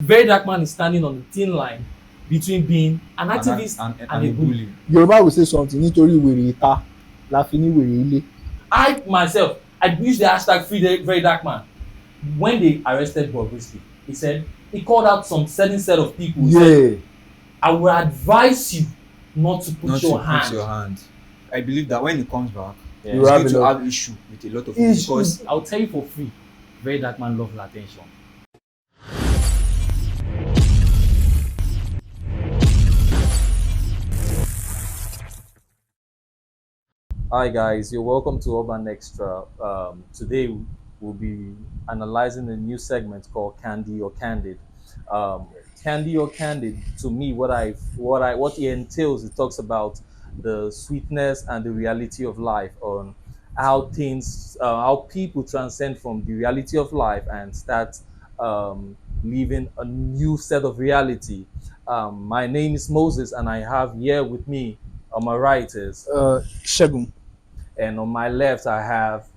Very Dark Man is standing on the thin line between being an activist and a bully. Yorùbá will say something nítorí wèrè ìta la fi ní wèrè ilé. I myself, I used the hashtag free the Very Dark Man. When they arrested Bobrisky, he said he called out some certain set of people. He said, I will advise you not to put your hand. I believe that when he comes back, Yeah. he's going to have issue with a lot of people because I'll tell you for free, Very Dark Man loves attention. Hi guys, you're welcome to Urban Extra. Today we'll be analyzing a new segment called Candy or Candid. Candy or Candid, to me, what it entails, it talks about the sweetness and the reality of life, on how people transcend from the reality of life and start living a new set of reality. My name is Moses, and I have here with me on my right is Ṣẹ́gun. and on my left I have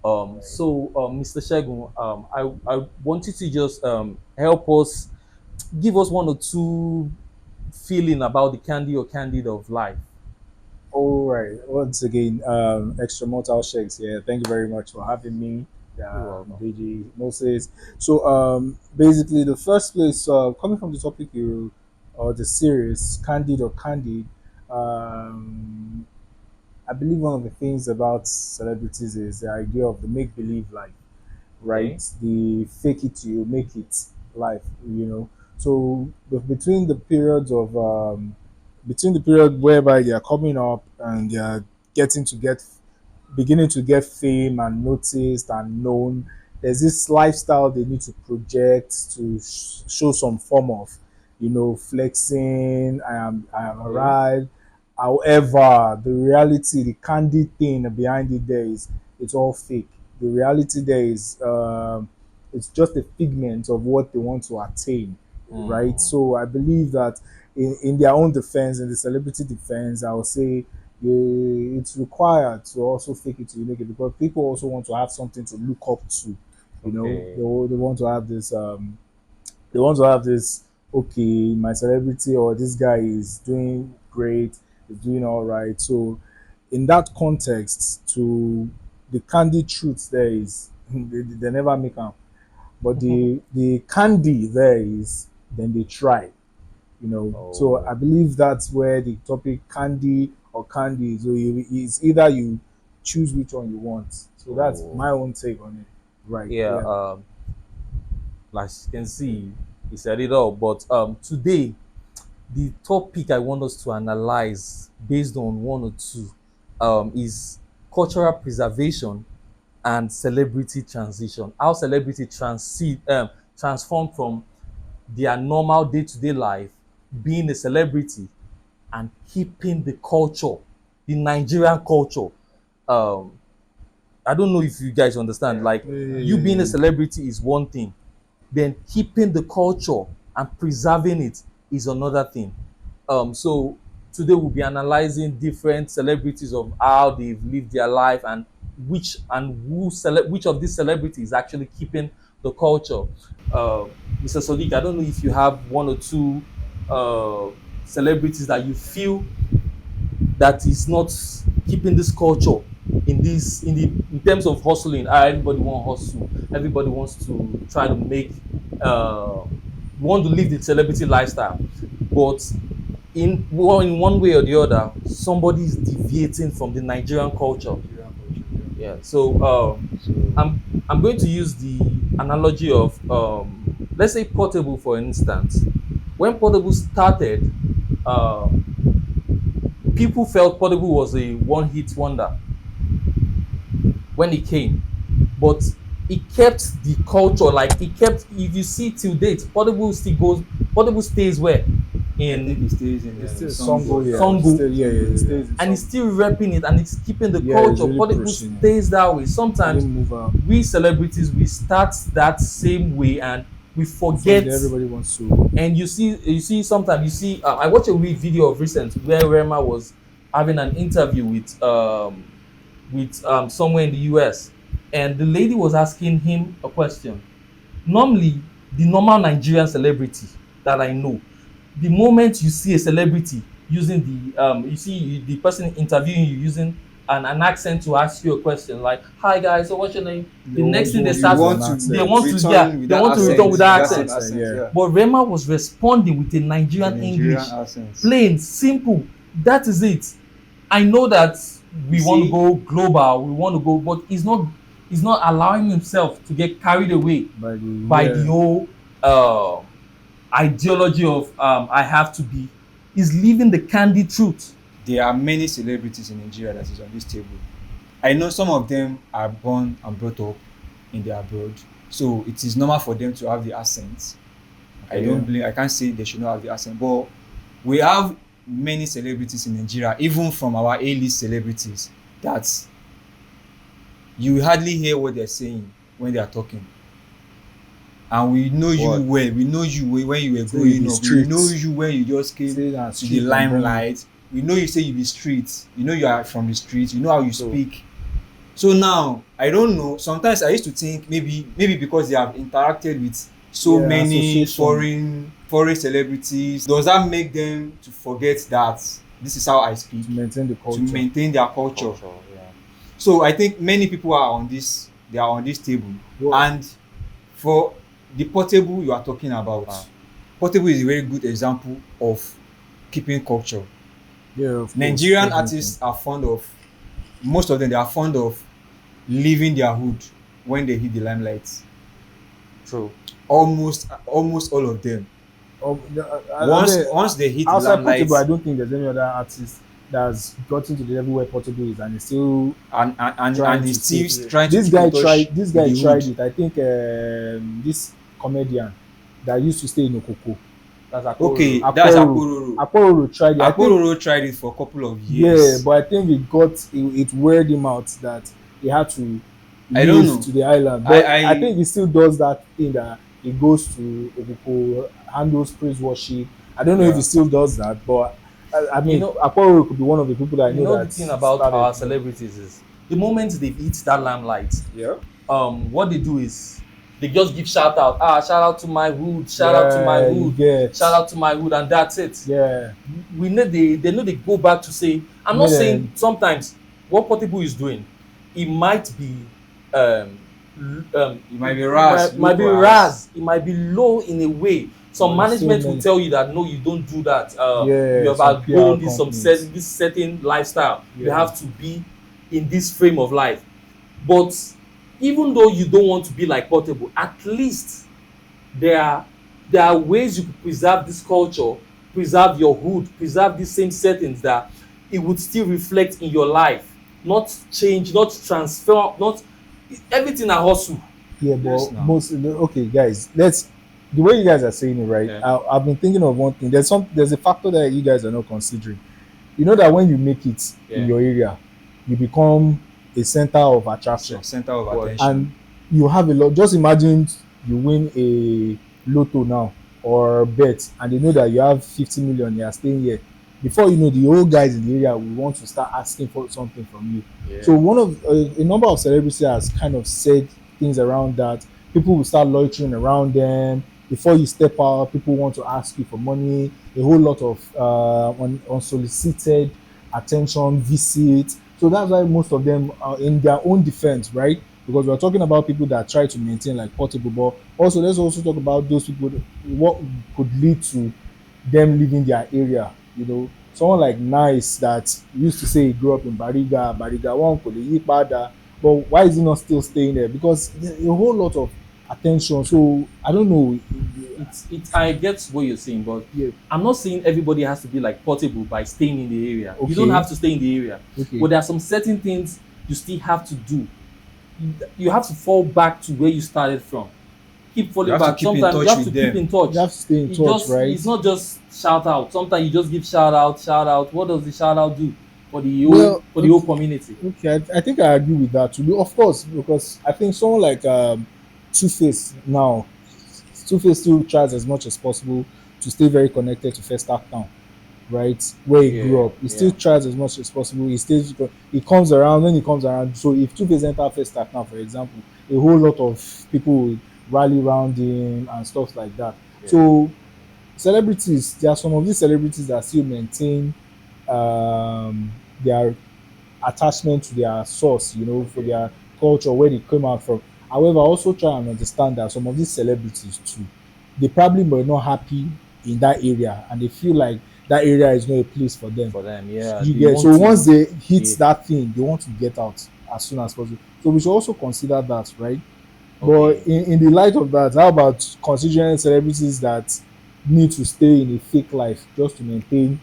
Mr. Shegun, I want you to just help us, give us one or two feeling about the candy or candid of life. All right. Once again, Extra Mortal Shakes here. Thank you very much for having me, DJ Moses. So, basically, the first place, coming from the topic or the series, Candid or Candid, I believe one of the things about celebrities is the idea of the make believe life, right? Okay. The fake it till you make it life, you know. So, between the periods of between the period whereby they are coming up and they are getting to get beginning to get fame and noticed and known, there's this lifestyle they need to project to show some form of, flexing. I am arrived. However, the reality, the candid thing behind it there is it's all fake. The reality there is it's just a figment of what they want to attain, right? So I believe that in their own defense, in the celebrity defense, I would say it's required to also fake it to make it because people also want to have something to look up to. You know, Okay. they want to have this. They want to have this. Okay, my celebrity or this guy is doing great. Is doing all right. So, in that context, to the candid truth there is they never make up, but the candy there is then they try. So I believe that's where the topic candy or candy is. So it's either you choose which one you want. So that's my own take on it. Right. Yeah. Like you can see, he said it all. But today, the topic I want us to analyze based on one or two is cultural preservation and celebrity transition. How celebrity transform from their normal day-to-day life, being a celebrity, and keeping the culture, the Nigerian culture. I don't know if you guys understand. Like, you being a celebrity is one thing, then keeping the culture and preserving it is another thing. So today we'll be analyzing different celebrities of how they've lived their life and which of these celebrities actually keeping the culture. Mr. Sadiq, I don't know if you have one or two celebrities that you feel that is not keeping this culture in terms of hustling. Everybody wants hustle. Everybody wants to try to make want to live the celebrity lifestyle, but in one way or the other, somebody is deviating from the Nigerian culture. Yeah. So I'm going to use the analogy of let's say Portable, for instance. When Portable started, people felt Portable was a one-hit wonder when he came, but he kept the culture. Like, he kept, if you see till date, Portable stays where in he stays in Songo, yeah. Songo. It stays in and he's Songo. still repping it and it's keeping the Yeah, culture. it's really Portable pushing it. stays that way. Sometimes Didn't move out. we celebrities, we start that same way and we forget. Everybody wants to. And you see sometimes you see I watched a video of recent where Rema was having an interview with somewhere in the US, and the lady was asking him a question. Normally, the normal Nigerian celebrity that I know, the moment you see a celebrity using you see the person interviewing you using an accent to ask you a question like, "Hi guys, so what's your name?" The next thing they You start, want to they want to, yeah, return with they that want to accent, return with that that accent. same accent, Yeah. yeah. But Rema was responding with a The Nigerian Nigerian English, accent. plain, simple. That is it. I know that we You want to see, go global, we want to go, but he's not allowing himself to get carried away By the by the whole uh, ideology of I have to be. He's living the candid truth. there are many celebrities in Nigeria that is on this table. I know some of them are born and brought up in the abroad, so it is normal for them to have the accent. I Okay. don't blame. I can't say they should not have the accent, but we have many celebrities in Nigeria, even from our A-list celebrities, that you hardly hear what they're saying when they are talking. And we know you What? well. We know you when you were Say you growing be up. street. We know you when you just came Say that to the street and bomb limelight. We know you say you be street. You know you are from the streets. You know how you So- speak. So now I don't know. Sometimes I used to think maybe because they have interacted with so Yeah, many association. foreign celebrities, does that make them to forget that this is how I speak, to maintain the to culture. maintain their culture? Yeah. So I think many people are on this. They are on this table. Well- And for the Portable you are talking about, Wow. Portable is a very good example of keeping culture. Yeah, of course, Nigerian definitely. artists are fond of, most of them, they are fond of leaving their hood when they hit the limelight. True. Almost all of them. Once they hit the outside limelight, Portable, I don't think there's any other artist that's gotten to the level where Portable is, and is still and he's still stay. trying to This keep guy in touch tried. This guy with the tried hood. it. I think this comedian that used to stay in Okoko. That's Akpororo. Okay, Akpororo. that's Akpororo. Akpororo tried it. I think, Akpororo tried it for a couple of yeah, years. but I think it weird him out that he had to I don't leave know. to the island. But I I think he still does that thing that he goes to Okoko, handles praise worship. I don't know if Yeah. he still does that, but I mean, You know- Akpororo could be one of the people that I You know know that the thing about started, our celebrities is the moment they've hit that limelight, Yeah. what they do is they just give shout out. Shout out to my hood, shout out to my Yeah, you hood, get. shout out to my hood, and that's it. Yeah, We know they know they go back to say, I'm not Yeah. saying sometimes what Portable is doing, it might be It might be ras, might be low ras, it might be low in a way. Some But still management will many- tell you that no, you don't do that. Yeah, You have some outgrown PR this companies. this certain lifestyle. You Yeah. have to be in this frame of life. But even though you don't want to be like Portable, at least there are ways you could preserve this culture, preserve your hood, preserve these same settings that it would still reflect in your life, not change, not transfer, not everything a hustle. yeah, Yes, but now. okay, guys, let's the way you guys are saying it, right? Yeah. I've been thinking of one thing. There's a factor that you guys are not considering. You know that when you make it Yeah. in your area, you become a center of attraction. Center of What? attention. And you have a lot. Just imagine you win a lotto now or bet, and they know that you have 50 million. You are staying here. Before you know, the old guys in the area will want to start asking for something from you. Yeah. So one of a number of celebrities has kind of said things around that. People will start loitering around them. Before you step out, people want to ask you for money. A whole lot of unsolicited attention, visits. So that's why most of them are in their own defense, right? Because we're talking about people that try to maintain like Portable, but also let's also talk about those people. What could lead to them leaving their area? You know, someone like Nice that used to say he grew up in Bariga one could pada, but why is he not still staying there? Because there's a whole lot of attention. So I don't know. It's I get what you're saying, but Yeah. I'm not saying everybody has to be like Portable by staying in the area. Okay. You don't have to stay in the area. Okay. But there are some certain things you still have to do. You have to fall back to where you started from. Keep falling You have to back. keep in Sometimes touch you have to with keep them. in touch. You have to stay in touch, right? It's not just shout out. Sometimes you just give shout out. What does the shout out do for the whole Well, whole community? Okay, I think I agree with that too. Of course, because I think someone like Two-Face now, Two-Face still tries as much as possible to stay very connected to First Act Town, right? Where he grew Yeah, up. He still tries as much as possible. He comes around when he comes around. So if Two-Face enter First Act Town, for example, a whole lot of people rally around him and stuff like that. Yeah. So celebrities, there are some of these celebrities that still maintain their attachment to their source, for Okay. their culture, where they came out from. However, I also try and understand that some of these celebrities too, they probably were not happy in that area, and they feel like that area is not a place for them. For them, yeah. You They get want so to, once they hit yeah. that thing, they want to get out as soon as possible. So we should also consider that, right? But Okay. in the light of that, how about considering celebrities that need to stay in a fake life just to maintain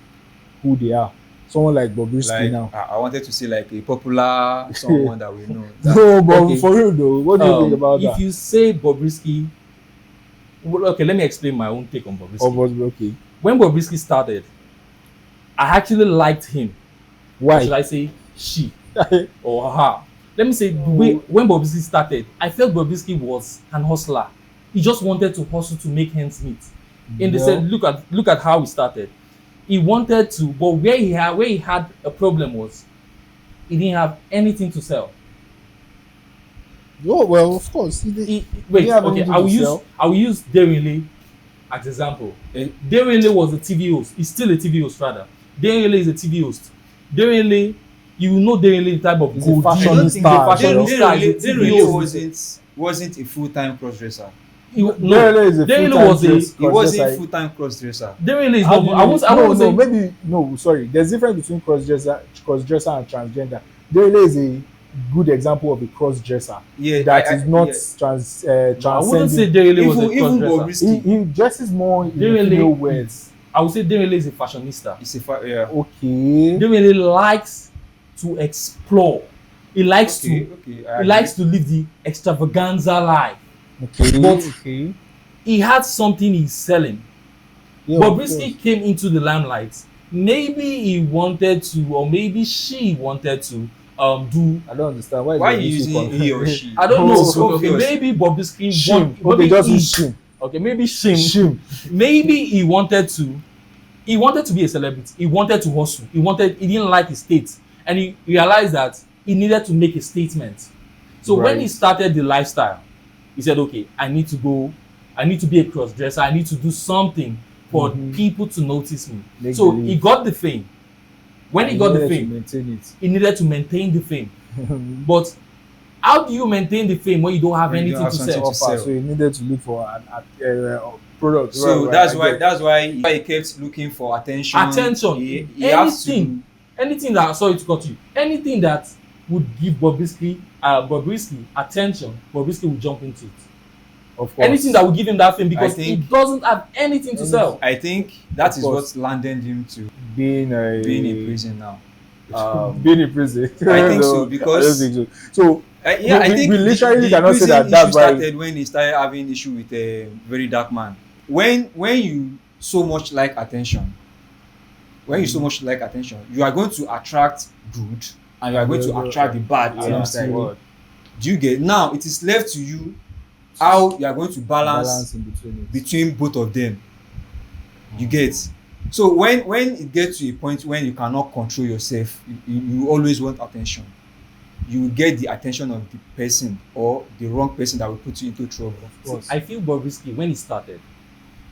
who they are? Someone like Bobrisky Like now. I wanted to say like a popular someone that we know. That No, but Okay. for real though, what do you think about If that? you say Bobrisky, well, okay, let me explain my own take on Or Bobrisky. was okay? When Bobrisky started, I actually liked him. Or should Why? I say she or her? Let me say the way when Bobrisky started, I felt Bobrisky was an hustler. He just wanted to hustle to make ends meet. In the No. sense, look at how he started. He wanted to, but where he had a problem was he didn't have anything to sell. Oh well, of course. He, He wait, have okay, anything to sell. I will use Derele as example. Derele was a TV host. He's still a TV host rather. Derele is a TV host. Derele, you know Derele the type of He's a goldie. I fashion don't think star, they you know. they TV really host. wasn't a full-time cross-dresser. No, Derele is a Derele full-time was a dress- He wasn't cross-dresser. full-time cross-dresser. Derele is How not. do I won't. I no, won't no, say. maybe no. Sorry, there's difference between cross-dresser and transgender. Derele is a good example of a cross-dresser Yeah, that is not No, I wouldn't say transcending. Derele was a even cross-dresser. He, Bobrisky he dresses more in Derele female wears. is. I would say Derele is a fashionista. is yeah. Okay. Derele likes to explore. He likes Okay, to. okay. He likes to live the extravaganza life. Okay. But- okay. He had something he's selling. Yeah, of Bobrisky course. came into the limelight. Maybe he wanted to, or maybe she wanted to do. I don't understand why. Why is are you Bobrisky using he or she? I don't Oh, know. so Okay, obvious. maybe Bobrisky Shim. maybe Okay, just he, use shim. okay, maybe Shim. Shim. Maybe he wanted to. He wanted to be a celebrity. He wanted to hustle. He didn't like his state, and he realized that he needed to make a statement. So when he Right. started the lifestyle, he said, "Okay, I need to go. I need to be a cross-dresser. I need to do something for Mhm. people to notice me." Make So believe. he got the fame. When he got the needed to fame, maintain he needed to maintain the fame. it. But how do you maintain the fame when you don't have When you anything don't to have something sell? to Offer, so he needed to look for an product. So Right, that's I why get. he kept looking for attention. Attention. He has to Anything. Anything that, sorry to cut you, anything that would give Bobrisky attention, Bobrisky will jump into it. Of course. Anything that will give him that fame because he think- doesn't have anything to sell. I think that Of is course. what landed him to being being in prison now. being in prison. I think so, I because- don't think so. So Yeah, I think we literally the cannot say prison that that's issue why. started when he started having issue with a very dark man. When you so much like attention, when you so much like attention, you are going to attract good and you are going to attract the bad alongside. absolutely. Do you get? Now it is left to you how you are going to balance in between it. between both of them. You get? So when it gets to a point when you cannot control yourself, you always want attention. You will get the attention of the person or the wrong person that will put you into trouble. Of course. I feel Bobrisky, when he started,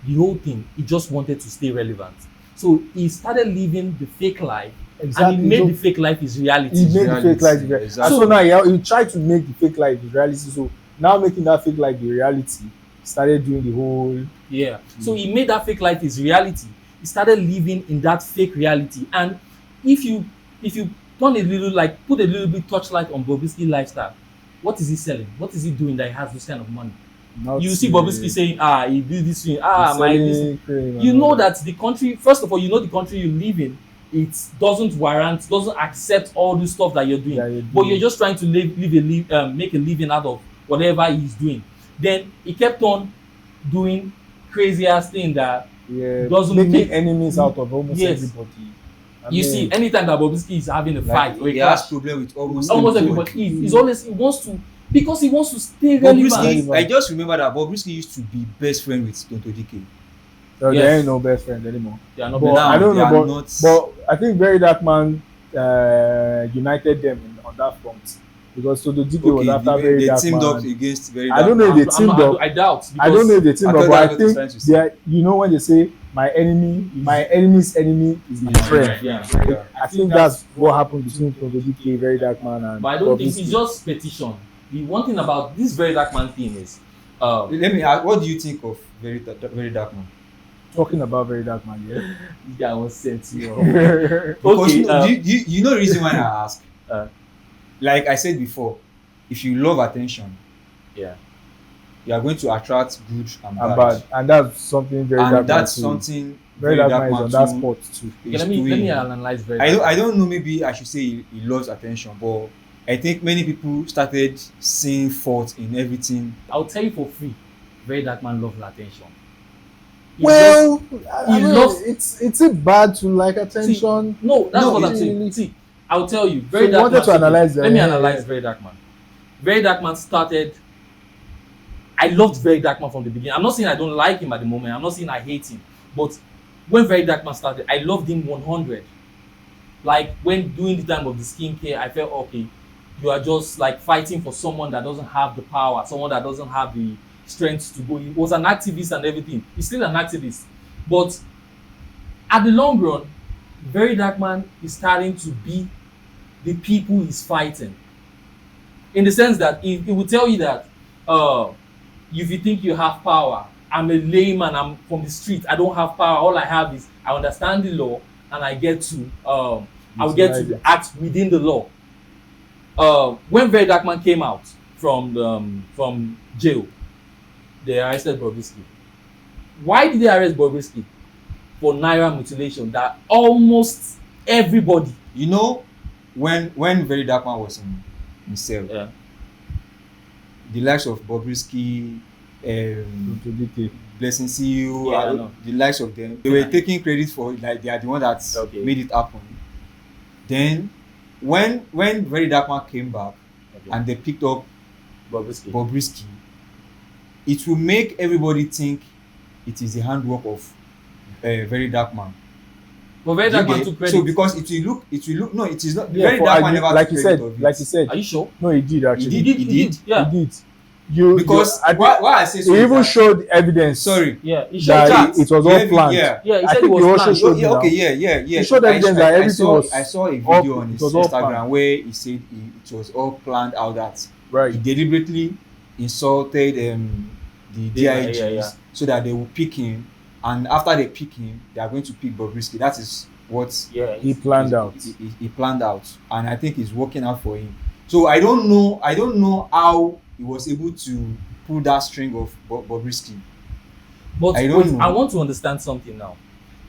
the whole thing, he just wanted to stay relevant. So he started living the fake life, Exactly. and he made So the fake life his reality. he made the fake life the reality. Exactly. So now he tried to make the fake life the reality. So now making that fake life the reality, he started doing the whole. Yeah. So he made that fake life his reality. He started living in that fake reality. And if you turn a little, like, put a little bit touchlight on Bobrisky lifestyle, what is he selling? What is he doing that he has this kind of money? Not You see Bobrisky saying, he did this thing, selling my this. cream and You all know that the country, first of all, you know the country you live in, it doesn't accept all the stuff that you're doing. Yeah, you're But doing. you're just trying to make a living out of whatever he's doing. Then he kept on doing crazy ass thing that Yeah, doesn't making make- enemies out of almost Yes. everybody. I you mean, see, anytime that Bobrisky is having a fight or a he has clash, problem with almost everybody, he's always, he wants to, because he wants to stay Bobrisky, relevant. I just remember that Bobrisky used to be best friend with Tonto DK. there Yes. ain't no best friend anymore. They are not But better. Now I don't they are know, not- but I think Very Dark Man united them on that front. because so the DK was Okay, after Very they Dark teamed up Man. against Very I Dark don't know Man. if they teamed up. I doubt. I don't know if they I teamed thought up, but I that's what he's trying think to say. they are, you know when they say my enemy's enemy is my friend. Yeah. Yeah. I think that's what happened between Tonto DK, Very Dark Man, and But I don't think Bobrisky. it's just petition. The one thing about this Very Dark Man thing is, Let me ask, what do you think of Very Dark Man? Talking about Very Dark Man, yeah. this guy was sent to you. Because Okay, no, you know the reason why I ask. Uh, Like I said before, if you love attention, yeah. you are going to attract good and And bad. bad, and that's something Very Dark Man. And that's too. something Very Dark Man is on that spot too. Okay, let me analyze Very I Dark Man. don't know, maybe I should say he loves attention, but I think many people started seeing fault in everything. I'll tell you for free, Very Dark Man loves attention. He Well, he loves- it's it bad to like attention. See, no, that's No, what I'm it saying. really- See, I'll tell you. So Very you Dark wanted Man. to analyze that, Let me yeah, analyze yeah. Very Dark Man. Very Dark Man started. I loved Very Dark Man from the beginning. I'm not saying I don't like him at the moment. I'm not saying I hate him. But when Very Dark Man started, I loved him 100. Like when doing the time of the skincare, I felt okay. You are just like fighting for someone that doesn't have the power, someone that doesn't have the strength to go. He was an activist and everything. He's still an activist. But at the long run, Very Dark Man is starting to be the people he's fighting. In the sense that he will tell you that if you think you have power, I'm a layman, I'm from the street, I don't have power. All I have is I understand the law and I get to I will get to act within the law. When Very Dark Man came out from jail, they arrested Bobrisky. Why did they arrest Bobrisky? For naira mutilation that almost everybody. You know, when Very Dark Man was in cell, Yeah. the likes of Bobrisky, Tonto DK. Blessing CEO, Yeah, I know. the likes of them, they were taking credit for it, like they are the one that Okay. made it happen. Then when Very Dark Man came back and they picked up Bobrisky, it will make everybody think it is the handwork of Very Dark Man. But Very Dark Man took credit. So because it will look no, it is not. Yeah, Very for Dark Man argue- never like took you credit said, of it. like you said. Are you sure? No, he did actually. He did. Yeah. He did. You Because I think why I say so he is even that- showed evidence. sorry. Yeah. He That showed that. it was all planned. Yeah. Yeah, he I said it think was he also planned. showed Yeah, me okay, now. yeah. He showed evidence that everything was I saw a all- video on it his was all Instagram planned. where he said it was all planned out, that Right. he deliberately insulted the DIGs yeah. so that they will pick him, and after they pick him, they are going to pick Bobrisky. That is what Yeah. He planned out. he planned out, and I think it's working out for him. So I don't know how he was able to pull that string of Bobrisky. But I don't know. I want to understand something now.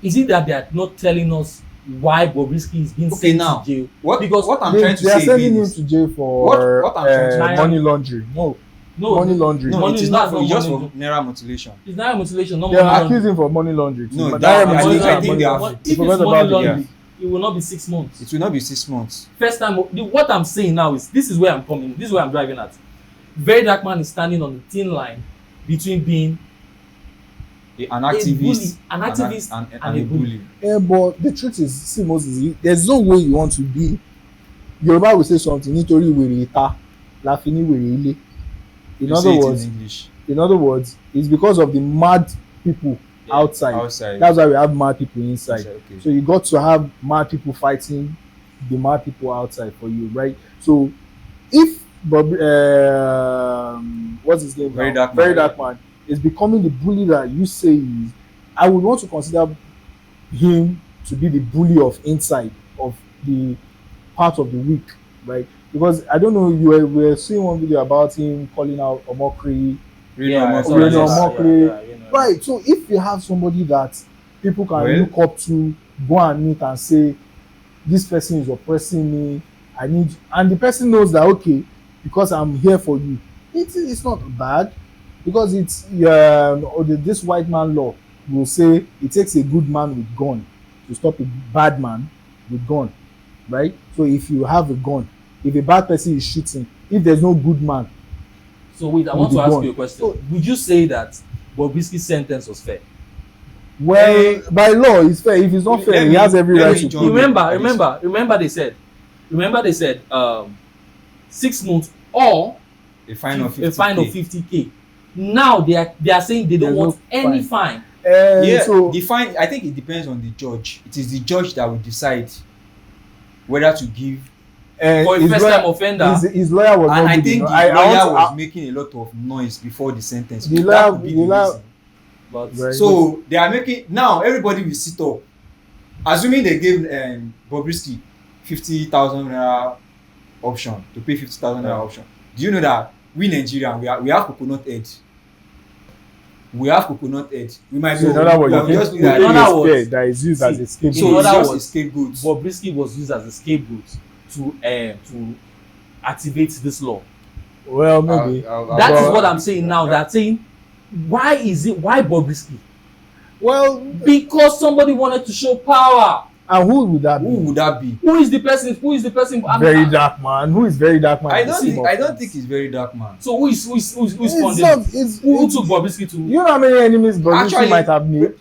Is it that they are not telling us why Bobrisky is being Okay, sent now, to jail? What Because I'm They trying to are say sending him is to jail for What I'm trying to say- money laundering. No, No, money laundering. no, money- it is that's not not just money. for naira mutilation. it's not mutilation, not They money are laundering. accusing for money laundering. No, But that- naira I think- mutilation I and think money they are- laundering. If You it's forgot money about it. laundering, it will not be 6 months. It will not be 6 months. First time, what I'm saying now is this is where I'm coming. This is where I'm driving at. Very Dark Man is standing on the thin line between being An activist, an activist and a bully. Yeah, but the truth is, see Moses, there's no way you want to be. Yoruba will say something nítorí wèrè ìta la fi ní wèrè ilé. In You other say it words, in English. it's because of the mad people outside. Outside. That's why we have mad people inside. Okay. So you got to have mad people fighting the mad people outside for you, right? So if what's his name? Very now? Dark Man. Very Dark Man is becoming the bully that you say he is, I would want to consider him to be the bully of inside of the part of the week, right? Because I don't know, we were seeing one video about him calling out Omokri. Yeah, so you know, Omokri. you know. Right. So if you have somebody that people can Well, look up to, go and meet and say, this person is oppressing me, I need, and the person knows that, okay, because I'm here for you, it's not bad, because it's this white man law will say it takes a good man with gun to stop a bad man with gun, right? So if you have a gun, if a bad person is shooting, if there's no good man, So wait, I With want to the ask gun. you a question. Would you say that Bobrisky's sentence was fair? well, by law it's fair. If it's not fair, he has every let right me to join prove it. you. Remember they said 6 months or A fine of a fine of 50K. 50K. Now they are saying they don't There's no want any fine. fine. Yeah, So the fine, I think it depends on the judge. It is the judge that will decide whether to give. For a his first lawyer- time offender. his lawyer was And not I good think enough. the I want lawyer to- was making a lot of noise before the sentence. The That lawyer- could be the the lawyer- reason. But Right. So they are making, now everybody will sit up. Assuming they gave Bobrisky 50,000 naira option, to pay 50,000 naira option. Do you know that we Nigerian, we have coconut head. We have coconut head. We might So be, in other words, we have you just think be in like, other words, that is used as a scapegoat. so in it's other just a words, scapegoat. Bobrisky was used as a scapegoat to activate this law. Well, maybe. That is what I'm saying now. They're saying, why Bobrisky? Well, Because somebody wanted to show power. and who would that Who be? would that be? Who is the person? Very dark man. Who is very dark man? I don't think he's very dark, man. So who is It's funding? not- it's- Who it's- took Bobrisky to? You know how many enemies Bobrisky Actually, might have made?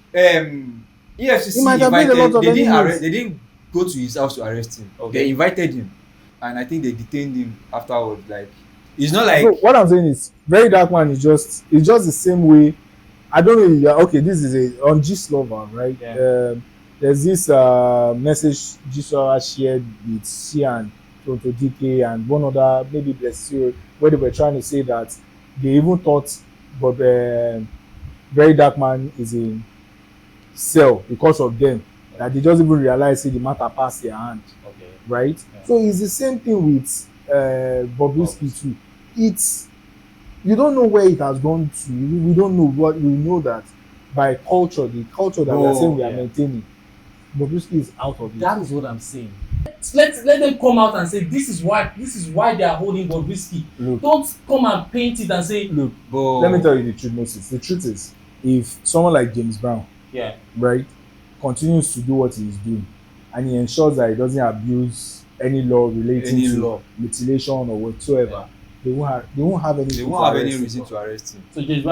EFCC He might have made a invited, lot of they didn't enemies. arrest, they didn't go to his house to arrest him. Okay. They invited him, and I think they detained him afterwards. Like, it's not like So what I'm saying is, very dark man is just the same way. I don't know. Okay, this is on Gist Lover, right? Yeah. There's this message Gist Lover shared with Sian, Toto DK, and one other, maybe Bless You, where they were trying to say that they even thought Bob, very dark man is in cell because of them. That they just even realize the matter passed their hand, Okay. right? Yeah. So it's the same thing with Bobrisky too. It's, you don't know where it has gone to. We don't know what we know that by culture, the culture that we are saying we are yeah. maintaining, Bobrisky is out of it. That is what I'm saying. Let them come out and say this is why they are holding Bobrisky. Look. Don't come and paint it and say Look, but let me tell you the truth, Moses. The truth is, if someone like James Brown, yeah. right, continues to do what he is doing, and he ensures that he doesn't abuse any law relating Any to law. mutilation or whatsoever, they won't have any. they won't have any reason to arrest him. So if James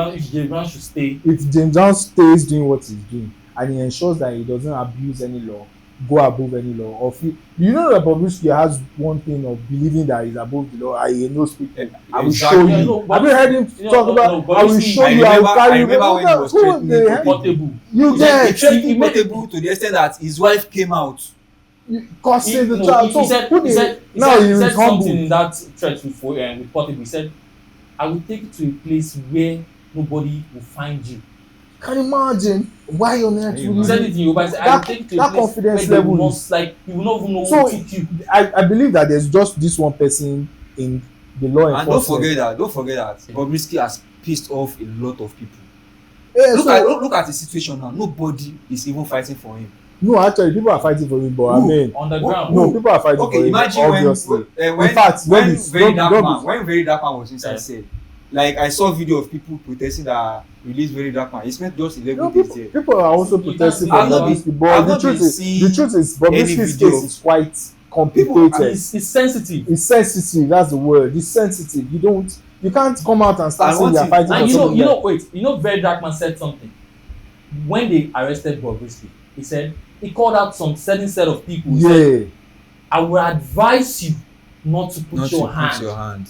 Brown should stay. If James Brown stays doing what he's doing and he ensures that he doesn't abuse any law, go above any law, or you know that Bobrisky has one thing of believing that he's above the law. I know people. I will show Exactly. you. Yeah, no, Have you heard him talk about? no, I will Bobrisky- show you. I will carry I you. remember when he was Who threatening the hell- Portable. You He get threatened made- Portable to the extent that his wife came out. causing the No, child. he So said, who he the- said, he now said, he he is said something humble. in that threat with Portable. He said, I will take you to a place where nobody will find you. Can you imagine why on earth Can you would He said you? it in Yoruba. He said, I will That- take you to that a place confidence where they will level not, is- like, you will not even know So who took you. I believe that there's just this one person in the law And enforcement. don't forget that Bobrisky has pissed off a lot of people. Yeah, Look at the situation now. Nobody is even fighting for him. no, actually, people are fighting for him, but I Who? mean, Underground. no, people are fighting for Okay, him. imagine Obviously, when in fact, when don't Very be- Dark don't Man be- when Very Dark Man was inside Yeah. cell, like I saw video of people protesting that release Very Dark Man. He spent just 11 No, days there. people are also protesting for I've not Bobrisky, been- but I've the not truth been is, seeing Bobrisky's video case of- is quite complicated. It's sensitive. It's sensitive. That's the word. It's sensitive. You can't come out and start And saying one you're thing- fighting for And something. you know, Very Dark Man said something. When they arrested Bobrisky, he said, he called out some certain set of people. He said, Yeah. I will advise you not to put Not your to hand. put your hand.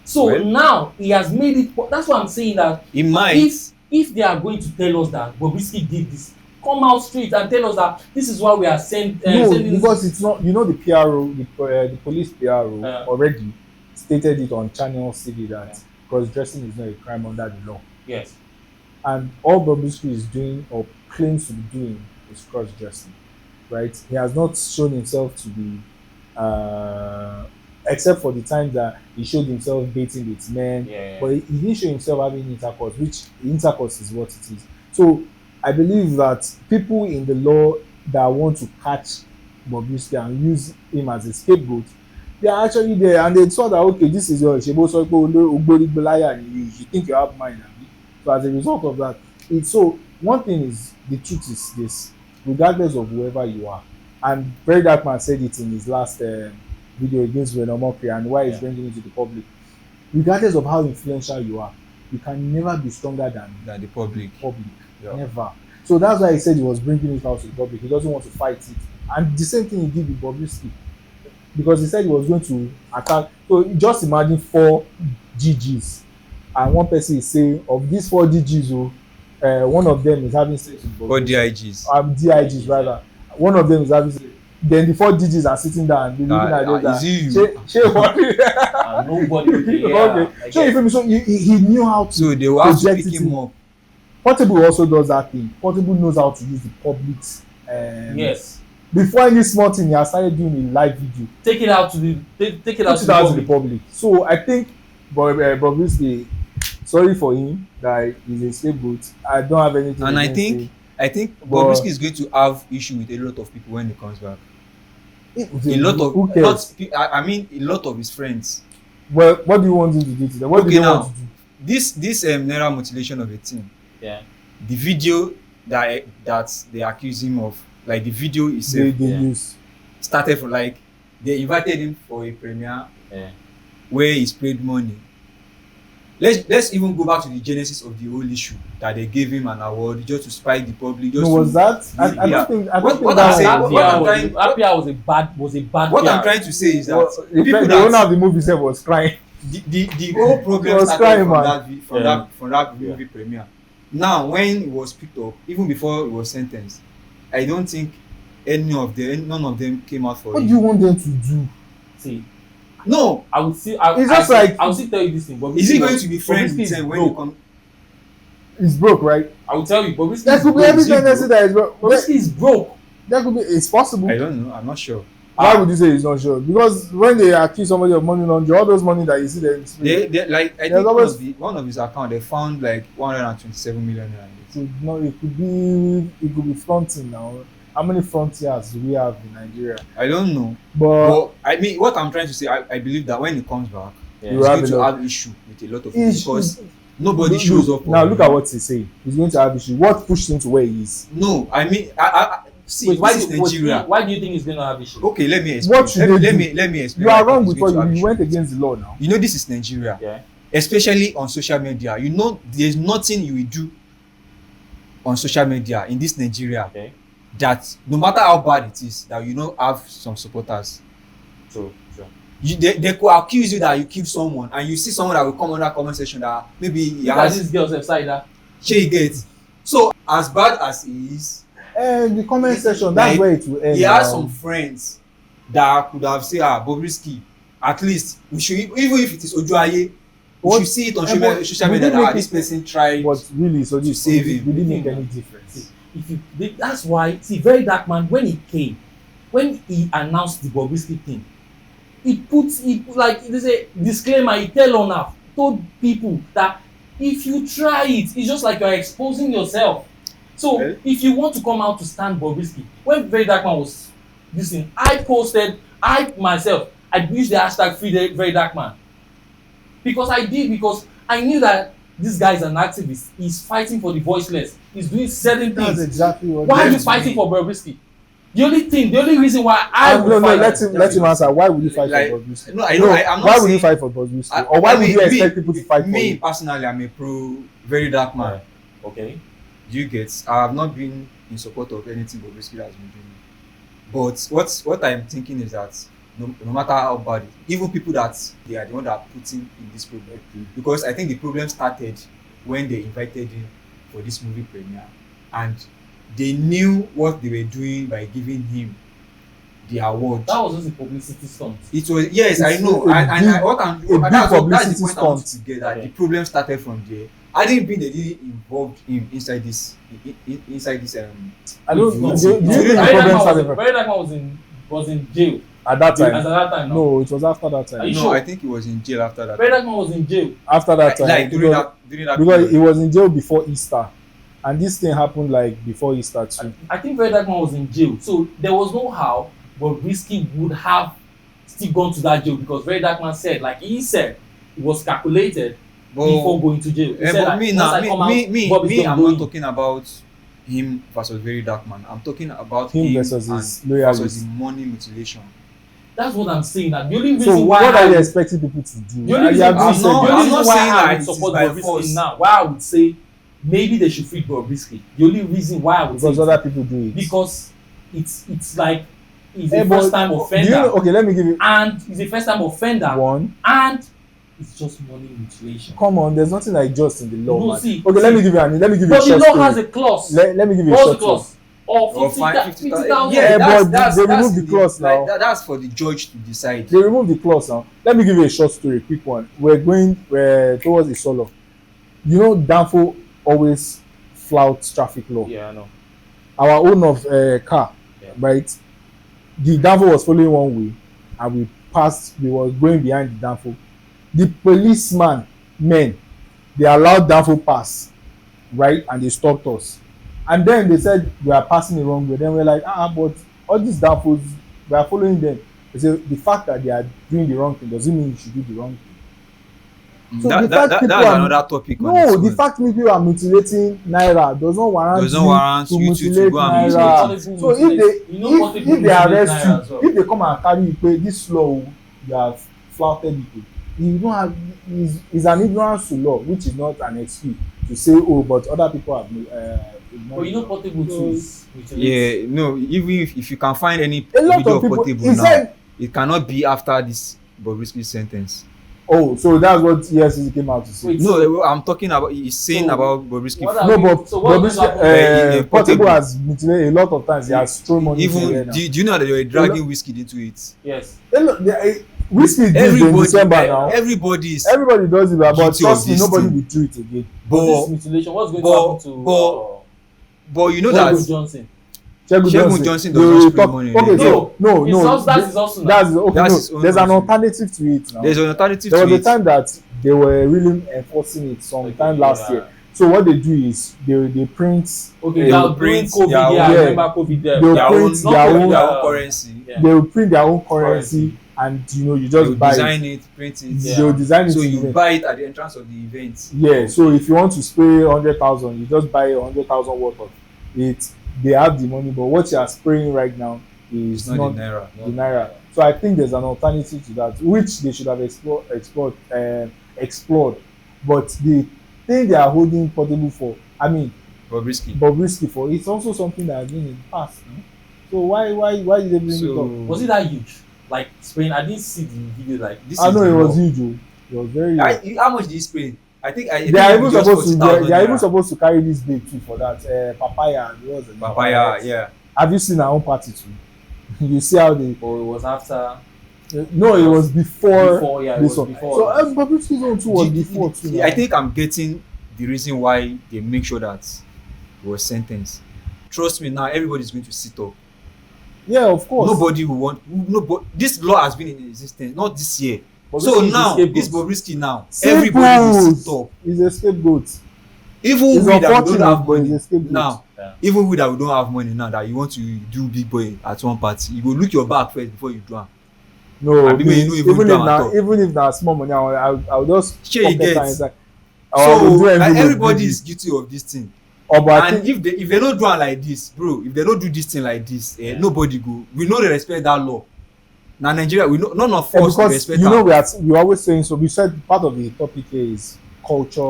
So Well- now he has made it. That's why I'm saying that He might. if they are going to tell us that Bobrisky did this, come out straight and tell us that this is why we are sending. No, because it's not. You know, the PRO, the police PRO already stated it on Channel CD that cross-dressing is not a crime under the law, yes, and all Bobrisky is doing or claims to be doing is cross-dressing, right? He has not shown himself to be, except for the time that he showed himself dating with men. yeah. But he didn't show himself having intercourse, which intercourse is what it is. So I believe that people in the law that want to catch Bobrisky and use him as a scapegoat, they are actually there, and they saw that okay, this is your Shebo Soipo Ogborigbelaya, and you think you have mind. So as a result of that, it's so one thing is the truth is this, regardless of whoever you are, and Very Dark Man said it in his last video against Venomokri and why he's bringing it to the public. Regardless of how influential you are, you can never be stronger than the public. Yeah. Never. So that's why he said he was bringing it out to the public. He doesn't want to fight it. And the same thing he did with Bobrisky. because he said he was going to attack. So just imagine 4 GGs, and one person is saying of these 4 GGs, one of them is having sex with Or Bobrisky. DIGs. DIGs rather. One of them is having sex. Then the 4 GGs are sitting down and they're looking at them. Is it you? Nobody. Okay. So he knew how to. So they will have to project pick it him in. up. Portable also does that thing. Portable knows how to use the public's. Yes. Before any small thing, he has started doing a live video. Take it out to the Out to the public. So I think Bobrisky, sorry for him that he's a scapegoat. I don't have anything. And against him. I think But- Bobrisky is going to have issue with a lot of people when he comes back. A lot Who of cares? I mean a lot of his friends. Well, what do you want him to do to them? What do Okay, you now, want to do? This Naira mutilation of a team. Yeah. The video that they accuse him of, like the video They itself, use. started from like they invited him for a premiere Yeah. where he paid money. Let's even go back to the genesis of the whole issue that they gave him an award just to spike the public. Just No, was to, that? I Yeah. don't think. I What- don't think what that I'm saying- was. what I'm trying- Apia was a bad. what PR. I'm trying to say is that Well, people the owner of the movie said was crying. the whole problem was started crying, from man. that movie premiere. Now when it was picked up, even before it was sentenced, I don't think none of them came out for What it. do you want them to do? See, No, I would see. It's just like- I will still tell you this thing. is he going to be friends with them when they broke. come? He's broke, right? I will tell you, Bobrisky There is could be broke. every tendency that is broke. Bobrisky is broke. There could be. It's possible. I don't know. I'm not sure. Why would you say he's not sure? Because when they accuse somebody of money laundering, all those money that you see them, They like I There's think always- one of his account they found like 127 million naira. in it. it could be fronting now. How many frontiers do we have in Nigeria? I don't know. But But I mean, what I'm trying to say, I believe that when he comes back, Yeah. You he's have going a to lot. have issue with a lot of He's- people because nobody shows up. now. for Look him. at what he's saying. He's going to have issue. What pushed him to where he is? No, I mean, I see. Wait, This is Nigeria. why do you think he's going to have issues? Okay, let me explain. What should they do? Let me explain. You are why I wrong think with he's what going to have you issue. went against the law now. You know, this is Nigeria, Yeah. especially on social media. You know, there's nothing you will do on social media in this Nigeria Okay. that no matter how bad it is, that you don't have some supporters. True. They could accuse you that you kill someone, and you see someone that will come on that comment section that maybe he Look at has this girl's side that. shey get. So as bad as he is, And the comment section, that's Like, where it will end. he has now. some friends that could have said, Bobrisky, at least we should, even if it is Ojuaye, we What- should see it on but social we media didn't that make this it- person tried. But really, so this save him. didn't make any difference. That's why, very dark man, when he came, when he announced the Bobrisky thing, he like there's a disclaimer. He told people that if you try it, it's just like you're exposing yourself. So Okay. if you want to come out to stand Bobrisky, when very dark man was listening, I used the hashtag free very dark man because I knew that this guy is an activist. He's fighting for the voiceless. He's doing certain That's things. exactly what. Why are you Left fighting me. for Bobrisky? The only reason why I would no, fight. let him answer. Why would you fight Like, for Bobrisky? no, I know. I'm not why would saying, you fight for Bobrisky? I- Or why I would mean, you expect people to fight for me you? personally, I'm a pro very dark man. Okay. Do you get? I have not been in support of anything Bobrisky has been doing. But what I'm thinking is that no matter how bad it, even people that they are the one that are putting in this problem, because I think the problem started when they invited him for this movie premiere, and they knew what they were doing by giving him the award. That was just a publicity stunt. It was, yes, I It's know, a and big- I, what I'm a big that's the publicity point I want stunt. to get that Okay. the problem started from there. I didn't think they didn't involve him inside this I don't. No. Do you think the Very problem dark started man very dark man was in jail at that as time? at that time. No, it was after that Are time. you No, sure? I think he was in jail after that. Very dark man was in jail. After that time, Like during because, that because he period. was in jail before Easter, and this thing happened like before Easter too. I think very dark man was in jail, so there was no how Bobrisky would have still gone to that jail because very dark man said, like he said, it was calculated before going to jail. He said, but like, me once now, I come out, Bob is me, gonna I'm go not in. talking about him versus very dark man. I'm talking about Him him versus and his loyalists. versus the money mutilation. That's what I'm saying. That the only reason So why what are you I- expecting people to do? The only You reason, have I'm just said not, that. the only I'm not reason why saying I that would it is support by Bobrisky force. now, why I would say maybe they should free Bobrisky. The only reason why I would Because say other people do it. because it's like is a first time offender. Okay, let me give you And he's a first time offender. one. And it's just money mutilation. Come on, there's nothing like just in the law, No, man. see, Okay, let me give you a but short the law story. has a clause. Let me give you a What's the short story. clause? Or Or fine 50,000. Yeah, but they remove the clause now. That's for the judge to decide. They remove the clause now. Let me give you a short story, a quick one. We're going towards Isolo. You know, Danfo always flouts traffic law. Yeah, I know. Our own of car, Yeah. right? The Danfo was following one way, and we were going behind the Danfo. The policeman, they allowed Danfo pass, right? And they stopped us. And then they said we are passing the wrong way. Then we're like, but all these Danfos, we are following them. They say the fact that they are doing the wrong thing doesn't mean you should do the wrong thing. So That's another topic. No, the fact people are mutilating naira does not warrant to you to mutilate go and naira. mutilate. So if they arrest you, if they come and carry you, pay this law, you have flouted it. You don't have is an ignorance to law, which is not an excuse to say, but other people have. But you know, Portable too is Yeah, no. Even if you can find any a lot video of people. Portable He now, said, it cannot be after this Bobrisky sentence. "Oh, so that's what EFCC came out to say." Wait, No, I'm talking about. He's saying So, about Bobrisky. what are No, we- but so what is happening? Portable Portable has mutilated a lot of times. He has thrown money into the air Even now. do you know that they were dragging whiskey into it? Yes. Whiskey did in December now. Everybody is. Everybody does it, but Guilty trust of me, this nobody thing. will do it again. But this But mutilation, what's going to but- happen to but you know Bobo that Johnson? Shegun Johnson they does will not spray talk- money. Okay, again. no. That's his also now. That's okay. That's No, his own there's an also. alternative to it now. There's an alternative There to was a it. time that they were really enforcing it sometime last yeah. year. So what they do is they print. Okay, They they will are doing print COVID. their Yeah, own- I Yeah. remember COVID there. They will Their print own, their not own. their Yeah. own currency. Yeah. They will print their own currency, and you They just will buy it. design it, print it. Yeah. They will design it. So in you the- buy it at the entrance of the event. Yeah, so if you want to spray 100,000, you just buy 100,000 worth of it. They have the money, but what you are spraying right now is It's not the naira. the naira. So I think there's an alternative to that, which they should have explored. But the thing they are holding Portable for, I mean, Bobrisky for, it's also something that has been in the past. No? So why did they bring it up? Was it that huge? Like Spain, I didn't see the video. Like This I is know the it was law. huge. It was very. How much did he spray? I think They are even just supposed to. 40,000 They are even naira. supposed to carry this bait too for that. Papaya. What was it? Papaya, yeah. Have you seen our own party too? You see how they. or it was after. No, it was before. Yeah, it this was one. before. So Bobrisky's own too was before too. See, I think I'm getting the reason why they make sure that he was sentenced. Trust me, now everybody's going to sit up. Yeah, of course. Nobody will want. Nobody. This law has been in existence, not this year. Bobrisky So is a now, scapegoat. this Bobrisky now, Scapegoat. everybody will sit up. He's a scapegoat. Even It's we that we don't unfortunate, have but he's money a scapegoat. now, Yeah. even we that we don't have money now, that you want to do big boy at one party, you go look your back first before you do am. No, And people, you know, even do am at all. even if na small money, I'll just Shey you pocket get. am inside. So do like, envelope, everybody do is this. guilty of this thing. But I And think if they don't do am like this, bro, if they don't do this thing like this, nobody go. We know they respect that law. Now Nigeria, we know none of us because respect you know am. we always saying so. We said part of the topic here is culture.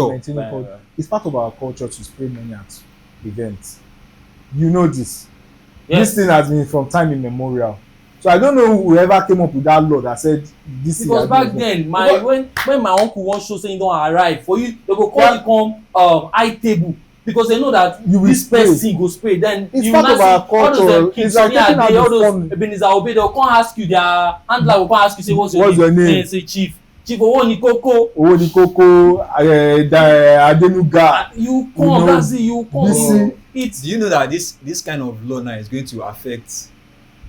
Maintaining Right, culture. right. It's part of our culture to spray money at events. You know this. Yes. This thing has been from time immemorial. So I don't know whoever came up with that law that said this thing Because has back been- then, Because- when my uncle wan show say he don arrive for you, they go call you come high table because they know that You will this spray. person go spray. Then It's you part now of see our all those culture. kids It's like Sunny taking out Ade, the all those fun. Ebenezer Obey, they go come ask you, their handler go come ask you say what's What's your name? Then say chief owó ni kókó. owó ní kókó Adenuga. You You know, come, that's it, you come. Bisi. It's Do you know that this kind of law now is going to affect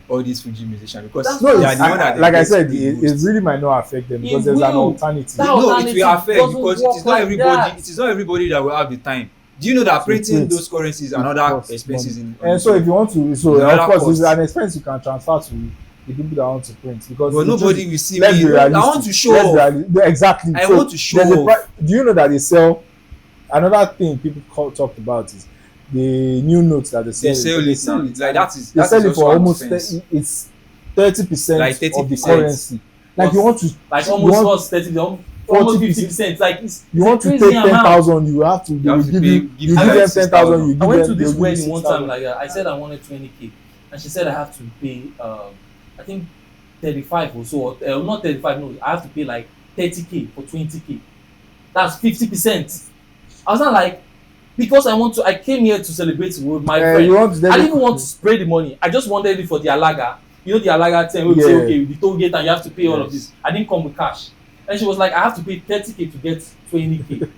all these Fuji musicians because That's No, they are the one that they like I get said, the it most. really might not affect them because It there's an will. alternative. That No, it alternative will affect doesn't because work it is not like everybody. that. It is not everybody that will have the time. Do you know that printing It those currencies and It other costs expenses money. in? And so if you want to, so Another of course cost. it's an expense you can transfer to the people that want to print because But it's nobody just- will see let's me. be I realistic. want to show Let's be off. reali- exactly. I So want to show there's a off. do you know that they sell another thing people talked about is the new notes that they sell. They sell it now. It's like that is They that sell is it also for an almost offense. it's 30% Like of the 30%. currency. Like you want to like you almost want- what's 30, almost 40%. 50%. Like it's you want to crazy take amount. 10,000 you have to they have will to give pay- you give you them give them 6,000. 10,000 you give I went them to they this will give you wedding one time 6,000. like that. I said I wanted 20K. and she said I have to pay I think 35 or so, or not 35, no, I have to pay like 30K for 20K. That's 50%. I was not like, because I came here to celebrate with my friend. You want to I didn't even want to spray the money. I just wanted it for the alaga. You know the alaga thing where we say, Yeah. okay, the toll gate and you have to pay all of Yes. this. I didn't come with cash. And she was like, I have to pay 30K to get 20K.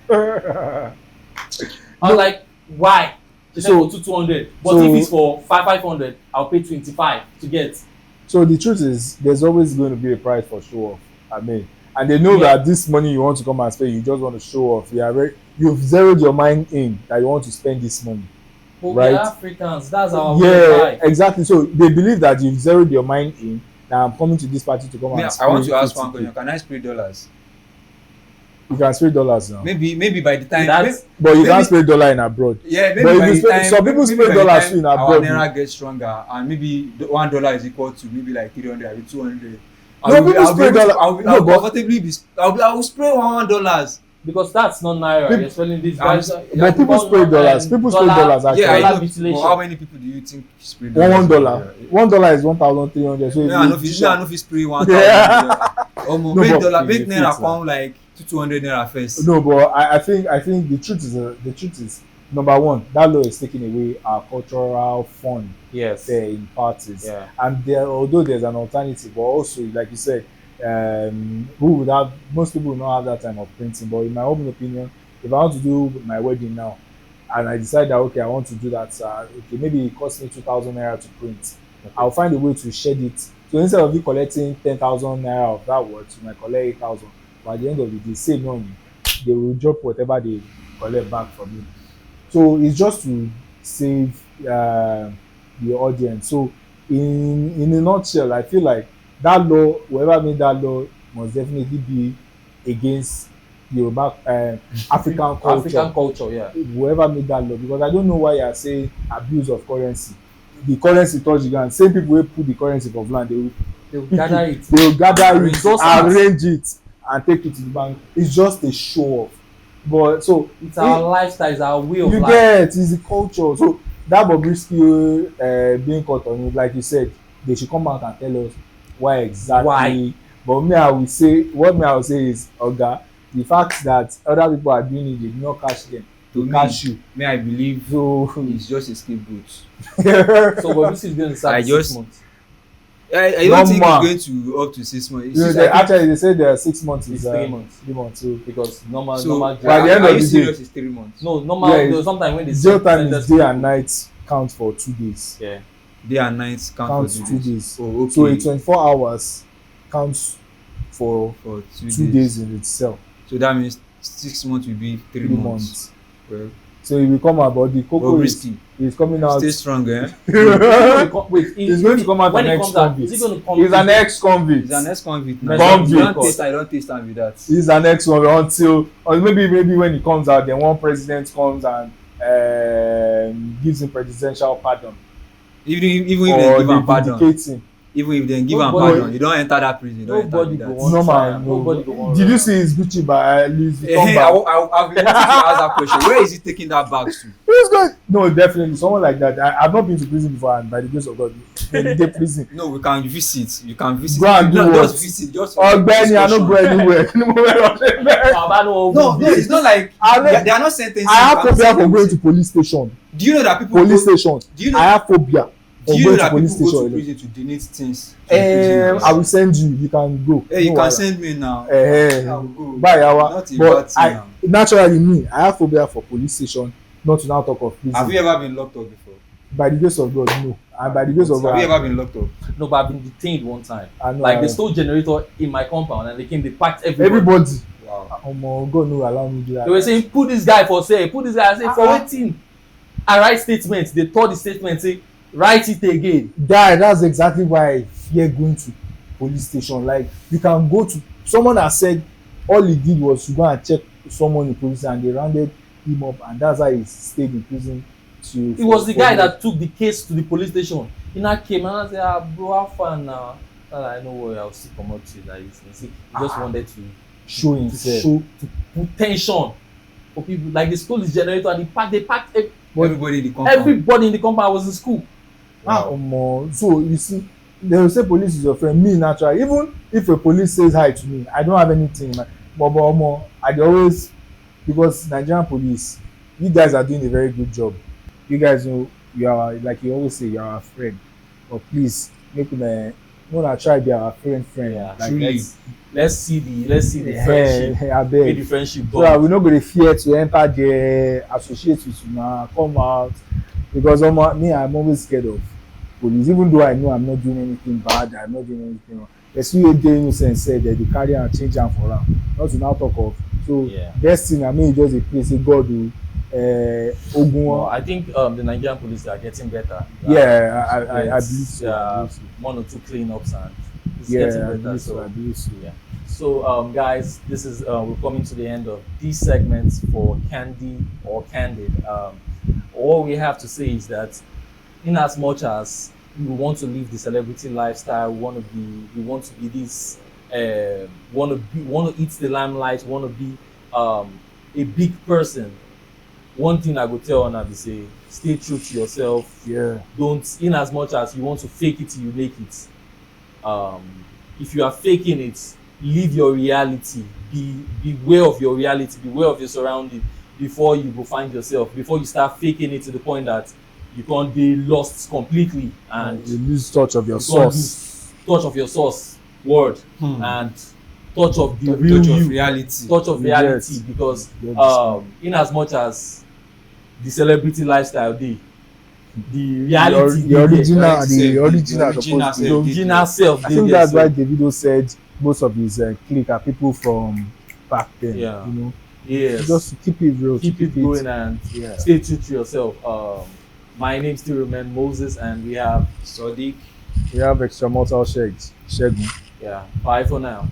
I was like, why? She said So- for 200. But so- if it's for 500, I'll pay 25 to get. So the truth is, there's always going to be a price for show off. I mean, and they know Yeah. that this money you want to come and spend, you just want to show off. You've zeroed your mind in that you want to spend this money. But Right. we're Africans. That's our way of Yeah, life. exactly. So they believe that you've zeroed your mind in. Now I'm coming to this party to come Me, and I want spray to ask 50K. one question. Can I spray dollars? You can spray dollars now, Maybe by the time. That's but you maybe- can't spray dollar in abroad. Yeah, maybe But if by you the spray- time some people maybe spray by the dollars time too in our abroad. naira gets stronger, and maybe $1 is equal to maybe like 300 or 200. No, people spray dollar- I'll no, but- comfortably be. I will spray $1. because that's not naira. People- You're spelling this. I'm- Guys, But people spray dollars. People spray dollars actually. Yeah, I Dollar know. mutilation. But how many people do you think spray $1. $1 is 1,300. So if Me, I you- know if you spray 1,000. Yeah. Almost No, make but dollar, it make naira fits, come like 200 naira first. No, but I think the truth is number one, that law is taking away our cultural fun Yes. there in parties. Yeah. And although there's an alternative, but also like you said, most people will not have that time of printing. But in my own opinion, if I want to do my wedding now, and I decide that okay, I want to do that, okay, maybe it costs me 2,000 naira to print. Okay. I'll find a way to shed it. So instead of you collecting 10,000 naira of that worth, you might collect 8,000. But at the end of the day, save money. They will drop whatever they collect back from you. So it's just to save the audience. So in a nutshell, I feel like that law, whoever made that law, must definitely be against Yoruba African culture. African culture, yeah. Whoever made that law, because I don't know why you are saying abuse of currency. The currency touch the ground. Same people who put the currency for land, They will gather it. they will gather it, Resources. arrange it, and take it to the bank. It's just a show off. But so It's our lifestyle, it's our way of you life. get it's the culture. So that Bobrisky being caught on it, like you said, they should come out and tell us why exactly. Why? But I will say is, Oga, the fact that other people are doing it, they do not catch them. To They me, catch you. May I believe So it's just a scapegoat. So Bobrisky is going to serve I 6 just- months. I don't think Normal. it's going to up to 6 months. It's you know, just, they, I think- actually they say there are 6 months. It's is 3 months. 3 months. So Because normal so jail. by the end are of you the day- serious? It's 3 months. No, normal. Yeah, There was sometimes when they jail time send is us day people. and night count for 2 days. Yeah. Day and night count Counts for 2 days. Oh, okay. So a 24 hours counts for for 2 days in itself. So that means 6 months will be 3 3 months. months. Well, So it will come out, but the cocoa is Bobrisky, coming out. stay strong, eh? Wait, He's going to come out when an it comes out, ex-convict. is he going to come? He's an ex-convict. He's an ex-convict Convict. now. Convict. I don't taste am with that. He's an ex-convict until, or maybe when he comes out, then one president comes and gives him presidential pardon, Even if they or give they am pardon, vindicate him. even if they give am Nobody- pardon, you don't enter that prison. You don't enter Nobody with go that. want- Normal. try, No. nobody go want Did you run. see his Gucci bag? Louis Vuitton I've bag? been wanting to ask that question. Where is he taking that bag to? Who's going? No, definitely someone like that. I've not been to prison before, and by the grace of God, they prison. No, we can visit. You can visit. Go and do No, what? just visit. Just for Ọ̀gbẹ́ni, I discussion. no go anywhere. Baba no No, it's not like I know- they are not sentencing. I have you, phobia I'm for going saying- to police station. Do you know that people Police go, station. Do you know? I have phobia Do of you know going to that police people go station. to prison to donate things? To prisoners? I will send you. You can go. Hey, you No can wahala. send me now. Eh, I will go. Bye, Yawa. Not a bad But thing I now. naturally me, I have phobia for police station. Not to now talk of prison. Have you ever been locked up before? By the grace of God, no. And by the grace of God, Have you ever been locked up? No, but I've been detained one time. I know. Like they stole generator in my compound and they came, they packed everybody. everybody. Wow. Omo, God no allow me do that. They were saying, put this guy for sale, put this guy. I say, for Uh-uh. waiting. I write statements. They tore the statement, say, write it again. Guy, that's exactly why I fear going to police station. Like you can go to someone that said all he did was to go and check someone in police and they rounded him up, and that's why he stayed in prison. It was the guy that took the case to the police station. He now came and I said, bro, how far now? I know where I'll still come up to that. He just wanted to show to himself. show, to put tension for people. Like they stole his generator and they packed Everybody in the compound. everybody in the compound. I was in school. Wow. So you see, they will say police is your friend. Me naturally, even if a police says hi to me, I don't have anything in my, but I dey always, because Nigerian police, you guys are doing a very good job. You guys know, you are, like you always say, you are our friend, but please make una try be our friend. Yeah, Like truly. let's see the friendship, abeg, make the friendship so that we bond. no go dey fear to enter there, associate with una, come out, because me, I'm always scared of police, even though I know I'm not doing anything bad, I'm not doing anything wrong. Person wey dey innocent sef, dem dey carry am change am for am, not to now talk of. So Yeah. best thing na make you just dey pray say God o, ogun Well, wọn. I think the Nigerian police are getting better. Yeah, I Yes, believe so. I believe so. one or two cleanups and it's Yeah, getting I better. believe so. I believe so. Yeah. So, guys, this is we're coming to the end of these segments for Candy or Candid. All we have to say is that, in as much as we want to live the celebrity lifestyle, we want to be this, want to eat the limelight, want to be a big person. One thing I go tell una be say, stay true to yourself. Yeah. Don't, in as much as you want to fake it till you make it. If you are faking it, live your reality. Beware of your reality. Beware of your surrounding before you go find yourself. Before you start faking it to the point that you can't be lost completely and You lose touch of your you can't source. lose touch of your source word and touch of the real Touch of you. reality. Touch of reality, Yes. because Yes. in as much as the celebrity lifestyle dey, the reality The dey there. original, Reality the self, original the supposed to The be. original self I dey think there. that's why So Davido said most of his clique are people from back then. Yeah. You know, yes, just to keep it real, keep it going and Yeah. stay true to yourself. My name still remains Moses, and we have Sadiq. We have extramortal Shegun. bye for now.